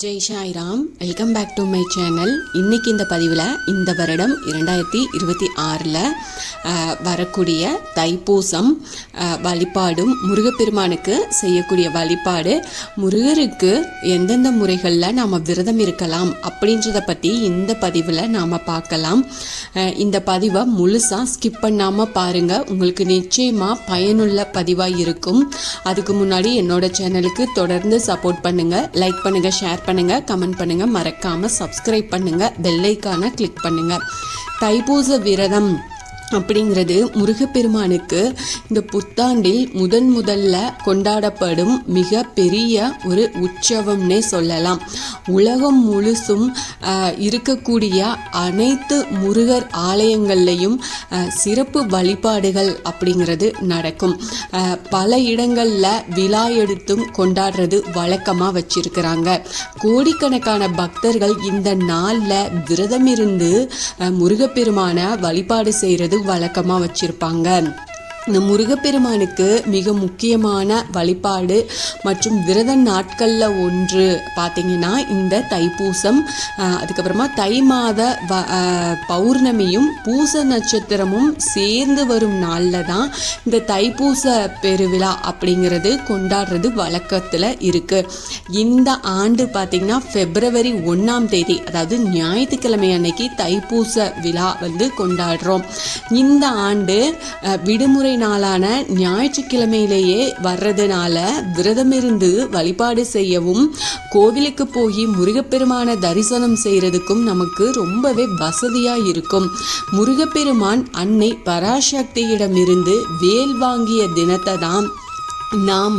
Jai Sairam, welcome back to my channel. இன்றைக்கி இந்த பதிவில் இந்த வருடம் 2026 வரக்கூடிய தைப்பூசம் வழிபாடும் முருகப்பெருமானுக்கு செய்யக்கூடிய வழிபாடு, முருகருக்கு எந்தெந்த முறைகளில் நாம் விரதம் இருக்கலாம் அப்படின்றத பற்றி இந்த பதிவில் நாம் பார்க்கலாம். இந்த பதிவை முழுசாக ஸ்கிப் பண்ணாமல் பாருங்கள், உங்களுக்கு நிச்சயமாக பயனுள்ள பதிவாக இருக்கும். அதுக்கு முன்னாடி என்னோட சேனலுக்கு தொடர்ந்து சப்போர்ட் பண்ணுங்கள், லைக் பண்ணுங்கள், ஷேர் பண்ணுங்க, கமெண்ட் பண்ணுங்க, மறக்காம சப்ஸ்கிரைப் பண்ணுங்க, பெல் ஐகானை கிளிக் பண்ணுங்க. தைப்பூச விரதம் அப்படிங்கிறது முருகப்பெருமானுக்கு இந்த புத்தாண்டில் முதல்ல கொண்டாடப்படும் மிக பெரிய ஒரு உற்சவம்னே சொல்லலாம். உலகம் முழுசும் இருக்கக்கூடிய அனைத்து முருகர் ஆலயங்கள்லையும் சிறப்பு வழிபாடுகள் அப்படிங்கிறது நடக்கும். பல இடங்களில் விழா எடுத்தும் கொண்டாடுறது வழக்கமாக வச்சிருக்கிறாங்க. கோடிக்கணக்கான பக்தர்கள் இந்த நாளில் விரதம் இருந்து முருகப்பெருமான வழிபாடு செய்கிறது வழக்கமாக வச்சிருப்பாங்க. இந்த முருகப்பெருமானுக்கு மிக முக்கியமான வழிபாடு மற்றும் விரத நாட்களில் ஒன்று பார்த்திங்கன்னா இந்த தைப்பூசம், அதுக்கப்புறமா தை மாத பௌர்ணமியும் பூச நட்சத்திரமும் சேர்ந்து வரும் நாளில் தான் இந்த தைப்பூச பெருவிழா அப்படிங்கிறது கொண்டாடுறது வழக்கத்தில் இருக்குது. இந்த ஆண்டு பார்த்திங்கன்னா February 1 அதாவது ஞாயிற்றுக்கிழமை அன்னைக்கு தைப்பூச விழா கொண்டாடுறோம். இந்த ஆண்டு விடுமுறை நாளான ஞாயிற்றுக்கிழமையிலேயே வர்றதுனால விரதமிருந்து வழிபாடு செய்யவும் கோவிலுக்கு போய் முருகப்பெருமான தரிசனம் செய்யறதுக்கும் நமக்கு ரொம்பவே வசதியா இருக்கும். முருகப்பெருமான் அன்னை பராசக்தியிடமிருந்து வேல் வாங்கிய தினத்தை தான் நாம்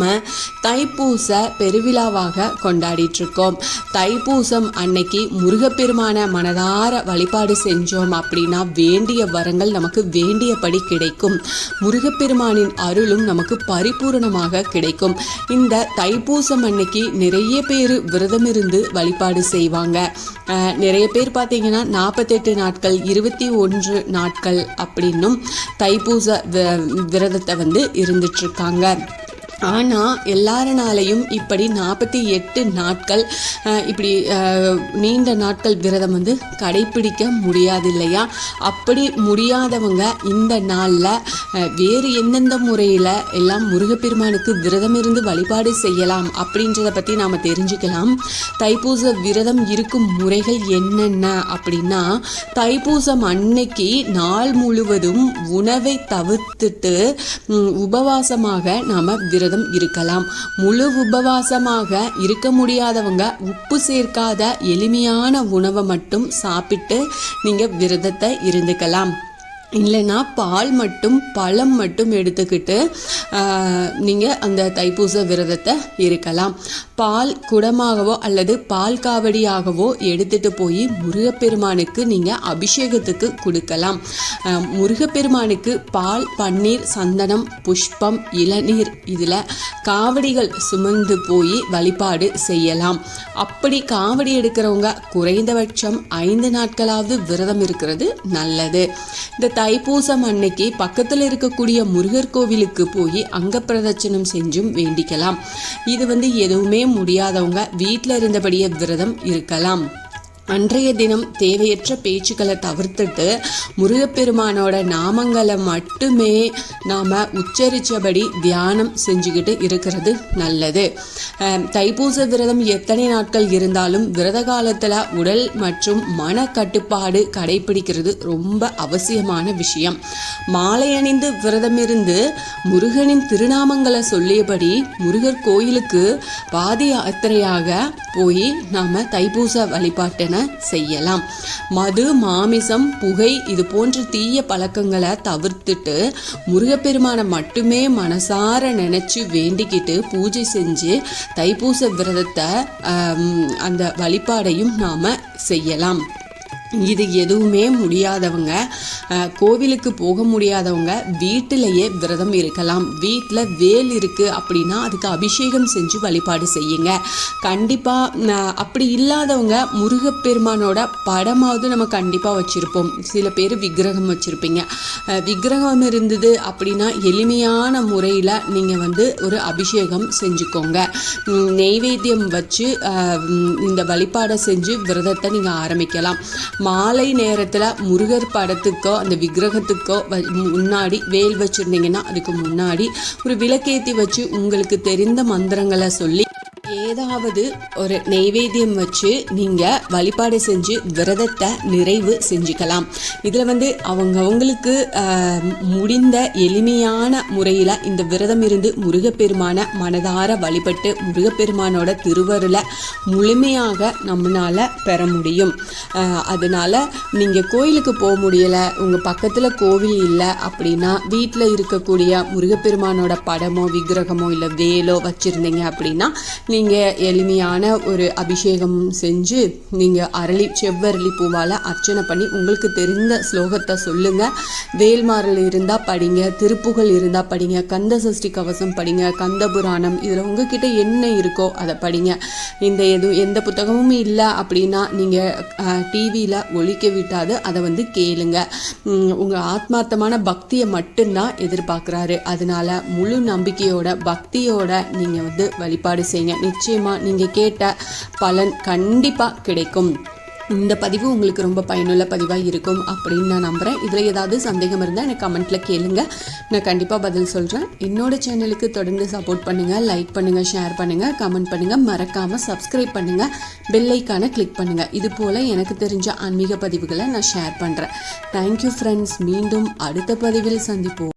தைப்பூச பெருவிழாவாக கொண்டாடிட்டு இருக்கோம். தைப்பூசம் அன்னைக்கு முருகப்பெருமான மனதார வழிபாடு செஞ்சோம் அப்படின்னா வேண்டிய வரங்கள் நமக்கு வேண்டியபடி கிடைக்கும். முருகப்பெருமானின் அருளும் நமக்கு பரிபூரணமாக கிடைக்கும். இந்த தைப்பூசம் அன்னைக்கு நிறைய பேர் விரதம் இருந்து வழிபாடு செய்வாங்க. நிறைய பேர் பார்த்தீங்கன்னா 48 நாட்கள் 21 நாட்கள் அப்படின்னும் தைப்பூச விரதத்தை இருந்துட்டு இருக்காங்க. ஆனால் எல்லாரனாலையும் இப்படி 48 நாட்கள் இப்படி நீண்ட நாட்கள் விரதம் கடைப்பிடிக்க முடியாது இல்லையா? அப்படி முடியாதவங்க இந்த நாளில் வேறு எந்தெந்த முறையில் எல்லாம் முருகப்பெருமானுக்கு விரதம் இருந்து வழிபாடு செய்யலாம் அப்படின்றத பற்றி நாம் தெரிஞ்சுக்கலாம். தைப்பூச விரதம் இருக்கும் முறைகள் என்னென்ன அப்படின்னா, தைப்பூசம் அன்னைக்கு நாள் முழுவதும் உணவை தவிர்த்துட்டு உபவாசமாக நாம் விரதம் இருக்கலாம். முழு உபவாசமாக இருக்க முடியாதவங்க உப்பு சேர்க்காத எளிமையான உணவை மட்டும் சாப்பிட்டு நீங்க விரதத்தை இருந்துக்கலாம். இல்லைன்னா பால் மட்டும் பழம் மட்டும் எடுத்துக்கிட்டு நீங்கள் அந்த தைப்பூச விரதத்தை இருக்கலாம். பால் குடமாகவோ அல்லது பால் காவடியாகவோ எடுத்துகிட்டு போய் முருகப்பெருமானுக்கு நீங்கள் அபிஷேகத்துக்கு கொடுக்கலாம். முருகப்பெருமானுக்கு பால், பன்னீர், சந்தனம், புஷ்பம், இளநீர் இதில் காவடிகள் சுமந்து போய் வழிபாடு செய்யலாம். அப்படி காவடி எடுக்கிறவங்க குறைந்தபட்சம் 5 நாட்களாவது விரதம் இருக்கிறது நல்லது. இந்த தைப்பூசம் அன்னைக்கு பக்கத்தில் இருக்கக்கூடிய முருகர் கோவிலுக்கு போய் அங்க பிரதட்சணம் செஞ்சும் வேண்டிக்கலாம். இது எதுவுமே முடியாதவங்க வீட்டில் இருந்தபடியே விரதம் இருக்கலாம். அன்றைய தினம் தேவையற்ற பேச்சுக்களை தவிர்த்துட்டு முருகப்பெருமானோட நாமங்களை மட்டுமே நாம் உச்சரித்தபடி தியானம் செஞ்சுக்கிட்டு இருக்கிறது நல்லது. தைப்பூச விரதம் எத்தனை நாட்கள் இருந்தாலும் விரத காலத்தில் உடல் மற்றும் மன கட்டுப்பாடு கடைபிடிக்கிறது ரொம்ப அவசியமான விஷயம். மாலை அணிந்து விரதம் இருந்து முருகனின் திருநாமங்களை சொல்லியபடி முருகர் கோயிலுக்கு பாத யாத்திரையாக போய் நாம் தைப்பூச வழிபாட்டை செய்யலாம். மது, மாமிசம், புகை இது போன்ற தீய பழக்கங்களை தவிர்த்துட்டு முருகப்பெருமானை மட்டுமே மனசார நினைச்சு வேண்டிக்கிட்டு பூஜை செஞ்சு தைப்பூச விரதத்தை அந்த வழிபாடையும் நாம செய்யலாம். இது எதுவுமே முடியாதவங்க, கோவிலுக்கு போக முடியாதவங்க வீட்டிலேயே விரதம் இருக்கலாம். வீட்டில் வேல் இருக்குது அப்படின்னா அதுக்கு அபிஷேகம் செஞ்சு வழிபாடு செய்யுங்க. கண்டிப்பாக அப்படி இல்லாதவங்க முருகப்பெருமானோட படமாவது நம்ம கண்டிப்பாக வச்சுருப்போம். சில பேர் விக்கிரகம் வச்சுருப்பீங்க. விக்கிரகம் இருந்தது அப்படின்னா எளிமையான முறையில் நீங்கள் ஒரு அபிஷேகம் செஞ்சுக்கோங்க. நெய்வேத்தியம் வச்சு இந்த வழிபாடை செஞ்சு விரதத்தை நீங்கள் ஆரம்பிக்கலாம். மாலை நேரத்தில் முருகர் படத்துக்கோ அந்த விக்கிரகத்துக்கோ முன்னாடி வேல் வச்சுருந்தீங்கன்னா அதுக்கு முன்னாடி ஒரு விளக்கேற்றி வச்சு உங்களுக்கு தெரிந்த மந்திரங்களை சொல்லி ஏதாவது ஒரு நெய்வேத்தியம் வச்சு நீங்கள் வழிபாடு செஞ்சு விரதத்தை நிறைவு செஞ்சுக்கலாம். இதில் அவங்களுக்கு முடிந்த எளிமையான முறையில் இந்த விரதம் இருந்து முருகப்பெருமான மனதார வழிபட்டு முருகப்பெருமானோட திருவருளை முழுமையாக நம்மளால் பெற முடியும். அதனால் நீங்கள் கோயிலுக்கு போக முடியலை, உங்கள் பக்கத்தில் கோவில் இல்லை அப்படின்னா வீட்டில் இருக்கக்கூடிய முருகப்பெருமானோட படமோ விக்கிரகமோ இல்லை வேலோ வச்சுருந்தீங்க அப்படின்னா நீங்கள் எளிமையான ஒரு அபிஷேகம் செஞ்சு நீங்கள் செவ்வரளி பூவால் அர்ச்சனை பண்ணி உங்களுக்கு தெரிந்த ஸ்லோகத்தை சொல்லுங்கள். வேல்மாறல் இருந்தால் படிங்க, திருப்புகழ் இருந்தால் படிங்க, கந்த சஷ்டி கவசம் படிங்க, கந்த புராணம், இதில் உங்ககிட்ட என்ன இருக்கோ அதை படிங்க. எந்த புத்தகமும் இல்லை அப்படின்னா நீங்கள் டிவியில் ஒலிக்க விட்டாது அதை கேளுங்க. உங்கள் ஆத்மார்த்தமான பக்தியை மட்டும்தான் எதிர்பார்க்குறாரு. அதனால முழு நம்பிக்கையோட பக்தியோட நீங்கள் வழிபாடு செய்யுங்க. நிச்சயமாக நீங்கள் கேட்ட பலன் கண்டிப்பாக கிடைக்கும். இந்த பதிவு உங்களுக்கு ரொம்ப பயனுள்ள பதிவாக இருக்கும் அப்படின்னு நான் நம்புகிறேன். இதில் ஏதாவது சந்தேகம் இருந்தால் எனக்கு கமெண்ட்டில் கேளுங்க, நான் கண்டிப்பாக பதில் சொல்கிறேன். என்னோட சேனலுக்கு தொடர்ந்து சப்போர்ட் பண்ணுங்கள், லைக் பண்ணுங்கள், ஷேர் பண்ணுங்கள், கமெண்ட் பண்ணுங்கள், மறக்காமல் சப்ஸ்கிரைப் பண்ணுங்கள், பெல் ஐக்கானை கிளிக் பண்ணுங்கள். இது போல் எனக்கு தெரிஞ்ச ஆன்மீக பதிவுகளை நான் ஷேர் பண்ணுறேன். Thank you friends. மீண்டும் அடுத்த பதிவில் சந்திப்போம்.